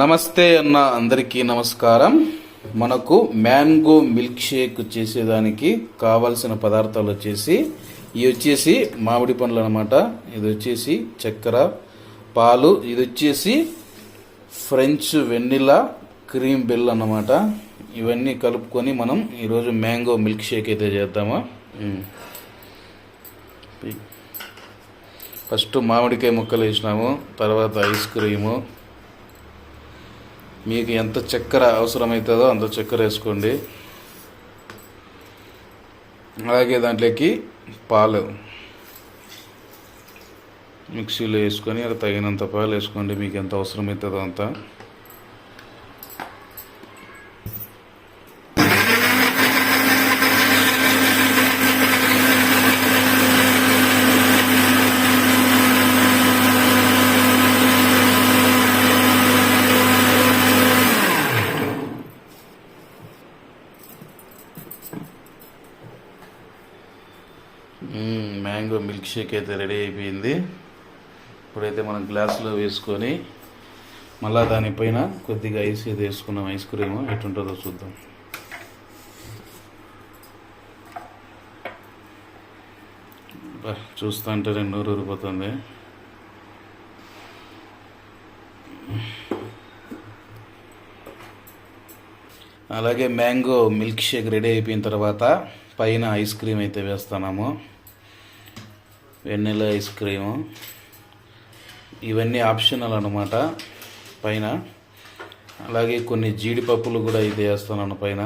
నమస్తే అన్న, అందరికీ నమస్కారం. మనకు మ్యాంగో మిల్క్ షేక్ చేసేదానికి కావాల్సిన పదార్థాలు వచ్చేసి ఇవి వచ్చేసి మామిడి పండ్లు అనమాట. ఇది వచ్చేసి చక్కెర, పాలు, ఇది వచ్చేసి ఫ్రెంచ్ వెనిలా క్రీమ్ బెల్ అన్నమాట. ఇవన్నీ కలుపుకొని మనం ఈరోజు మ్యాంగో మిల్క్ షేక్ అయితే చేద్దామా. ఫస్ట్ మామిడికాయ ముక్కలు వేసినాము, తర్వాత ఐస్ క్రీము. మీకు ఎంత చక్కెర అవసరమవుతుందో అంత చక్కెర వేసుకోండి. అలాగే దాంట్లోకి పాలు మిక్సీలో వేసుకొని అది తగినంత పాలు వేసుకోండి, మీకు ఎంత అవసరమవుతుందో అంత. మ్యాంగో మిల్క్ షేక్ అయితే రెడీ అయిపోయింది. ఇప్పుడైతే మనం గ్లాసులో వేసుకొని మళ్ళా దానిపైన కొద్దిగా ఐస్ అయితే వేసుకున్నాం. ఐస్ క్రీమ్ ఎటుంటుందో చూద్దాం. చూస్తా అంటే నోరు ఊరిపోతుంది. అలాగే మ్యాంగో మిల్క్ షేక్ రెడీ అయిపోయిన తర్వాత పైన ఐస్ క్రీమ్ అయితే వేస్తున్నాము, వెన్నెలా ఐస్ క్రీము. ఇవన్నీ ఆప్షనల్ అన్నమాట పైన. అలాగే కొన్ని జీడిపప్పులు కూడా అయితే వేస్తున్నాను పైన,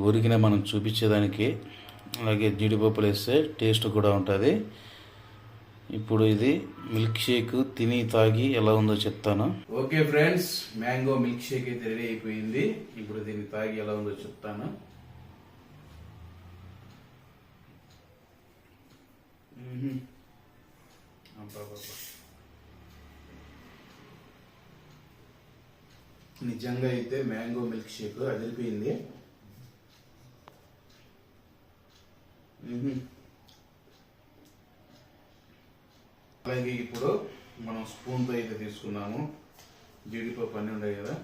ఊరికినే మనం చూపించేదానికి. అలాగే జీడిపప్పులు వేస్తే టేస్ట్ కూడా ఉంటుంది. ఇప్పుడు ఇది మిల్క్ షేక్ తిని తాగి ఎలా ఉందో చెప్తాను. Okay friends, mango milk shake అయితే రెడీ అయిపోయింది. ఇప్పుడు దీన్ని తాగి ఎలా ఉందో చెప్తాను. నిజంగా అయితే మ్యాంగో మిల్క్ షేక్ అదిరిపోయింది. అలాగే ఇప్పుడు మనం స్పూన్తో అయితే తీసుకున్నాము. జీడిపప్పు అన్నీ ఉన్నాయి కదా.